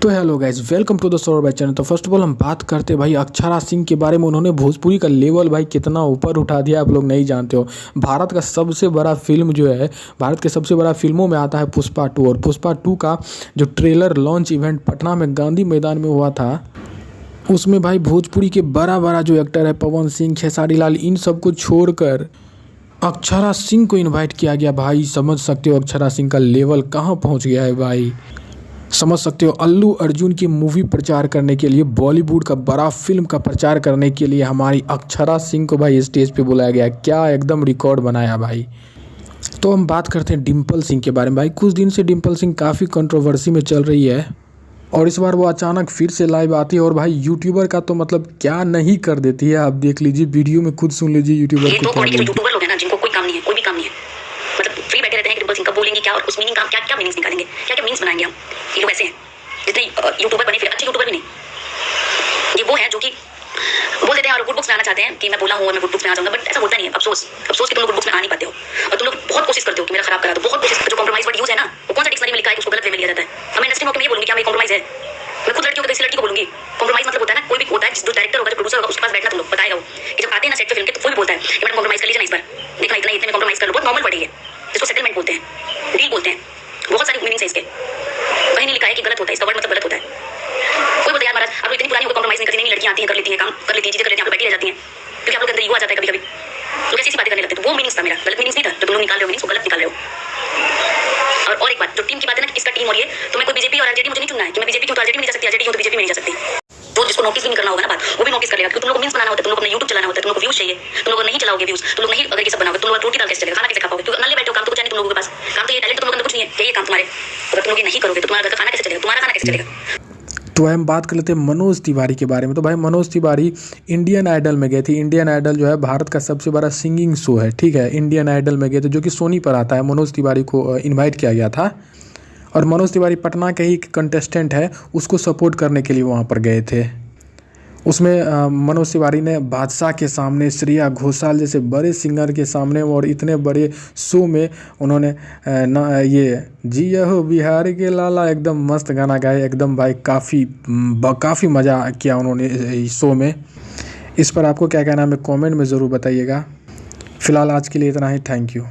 तो hello guys, welcome to the Saurabh Bhai channel. तो first of all हम बात करते हैं भाई अक्षरा सिंह के बारे में। उन्होंने भोजपुरी का लेवल भाई कितना ऊपर उठा दिया, आप लोग नहीं जानते हो। भारत का सबसे बड़ा फिल्म जो है, भारत के सबसे बड़ा फिल्मों में आता है पुष्पा 2। और पुष्पा 2 का जो ट्रेलर लॉन्च इवेंट पटना में गांधी मैदान में हुआ था, उसमें भाई भोजपुरी के बड़ा बड़ा जो एक्टर है पवन सिंह, खेसारी लाल, इन सबको छोड़कर अक्षरा सिंह को इनवाइट किया गया। भाई समझ सकते हो अक्षरा सिंह का लेवल कहाँ पहुँच गया है भाई। समझ सकते हो अल्लू अर्जुन की मूवी प्रचार करने के लिए, बॉलीवुड का बड़ा फिल्म का प्रचार करने के लिए हमारी अक्षरा सिंह को भाई स्टेज पे बुलाया गया। क्या एकदम रिकॉर्ड बनाया भाई। तो हम बात करते हैं डिम्पल सिंह के बारे में। भाई कुछ दिन से डिम्पल सिंह काफ़ी कंट्रोवर्सी में चल रही है और इस बार वो अचानक फिर से लाइव आती है और भाई यूट्यूबर का तो मतलब क्या नहीं कर देती है। आप देख लीजिए, वीडियो में खुद सुन लीजिए यूट्यूबर की क्या बोलती है। यूट्यूबर लोग हैं ना, जिनको कोई काम नहीं है, कोई भी काम नहीं है, मतलब फ्री बैठे रहते हैं कि डिम्पल सिंह का बोलेंगे क्या और उस मीनिंग का क्या क्या मीनिंग्स निकालेंगे, क्या क्या मीनिंग्स बनाएंगे हम। ये लोग ऐसे हैं जितने यूट्यूबर बने, फिर अच्छे यूट्यूबर भी नहीं। ये वो हैं जो कि बोल देते हैं और गुड बुक्स में आना चाहते हैं कि मैं बोला हूँ और मैं गुड बुक्स में आ जाऊंगा, बट ऐसा होता नहीं है। अफसोस कि तुम लोग गुड बुक्स में आ नहीं पाते हो और तुम लोग बहुत कोशिश करते हो कि मेरा खराब करा दो, बहुत कोशिश। जो कॉम्प्रोमाइज वर्ड यूज है ना, वो कौन सा डिक्शनरी में लिखा है कि उसको गलत वे में लिया जाता है। अब मैं इंडस्ट्री में ये बोलूंगी क्या मैं कॉम्प्रोमाइज है। मैं खुद लड़कियों को किसी लड़की को बोलूंगी कॉम्प्रोमाइज मतलब होता है ना, कोई भी होता है जो डायरेक्टर होगा, जो प्रोड्यूसर होगा, उसके पास बैठना तुम लोग बताएगा वो कि जब आते हैं ना सेट पे फिल्म के, तो कोई बोलता है कि मैडम कॉम्प्रोमाइज कर लीजिए ना इस बार, देखना इतने में कॉम्प्रोमाइज कर लो। बहुत नॉर्मल वर्ड है जिसको सेटलमेंट बोलते हैं, डील बोलते हैं। बहुत सारी मीनिंग्स है इसके, कहीं नहीं लिखा है कि गलत होता है, इसका वर्ड मतलब गलत होता है। कोई बोलता है यार महाराज आप लोग इतनी पुरानी हो कॉम्प्रोमाइज नहीं करती, नहीं लड़कियां आती हैं कर लेती हैं, काम कर लेती हैं, चीजें कर लेती हैं, आप बैठी रह जाती हैं क्योंकि आप लोग अंदर ईगो आ जाता है कभी कभी, तो कैसी बातें करने लगते हैं। तो वो मीनिंग्स था मेरा, गलत मीनिंग्स नहीं था। तो तुम लोग निकाल रहे हो मीनिंग्स, वो गलत निकाल रहे हो। और एक बात, जो टीम की बात है ना, इसका टीम और ये, तो मैं कोई बीजेपी और आरजेडी मुझे नहीं चुनना है कि मैं बीजेपी की हूं तो आरजेडी में नहीं जा सकती, आरजेडी हूं तो बीजेपी में नहीं जा सकती। तो जिसको नोटिस भी नहीं करना होगा ना बात, वो भी नोटिस कर लेगा। क्योंकि तुम लोग को मीम्स बनाना होता है, तुम लोग को अपना यूट्यूब चलाना होता है, तुम लोग को व्यूज चाहिए, तुम लोग नहीं चलाओगे व्यूज, तुम लोग नहीं अगर ये सब बनाओगे, तुम लोग रोटी दाल कैसे चलेगा, खाना कैसे खा पाओगे। क्योंकि नल्ले बैठे हो, काम तो कुछ नहीं तुम लोगों के पास, काम तो ये टैलेंट तुम लोगों के अंदर कुछ नहीं है, यही काम तुम्हारे। अगर तुम लोग ये नहीं करोगे तो तुम्हारा घर का खाना कैसे चलेगा, तुम्हारा खाना कैसे चलेगा। तो हम बात कर लेते हैं मनोज तिवारी के बारे में। तो भाई मनोज तिवारी इंडियन आइडल में गए थे। इंडियन आइडल जो है भारत का सबसे बड़ा सिंगिंग शो है, ठीक है। इंडियन आइडल में गए थे जो कि सोनी पर आता है। मनोज तिवारी को इनवाइट किया गया था और मनोज तिवारी पटना के ही कंटेस्टेंट है, उसको सपोर्ट करने के लिए वहाँ पर गए थे। उसमें मनोज तिवारी ने बादशाह के सामने, श्रेया घोषाल जैसे बड़े सिंगर के सामने और इतने बड़े शो में उन्होंने ये जिया हो बिहार के लाला एकदम मस्त गाना गाए एकदम भाई। काफ़ी मज़ा किया उन्होंने इस शो में। इस पर आपको क्या कहना है हमें कमेंट में ज़रूर बताइएगा। फ़िलहाल आज के लिए इतना ही, थैंक यू।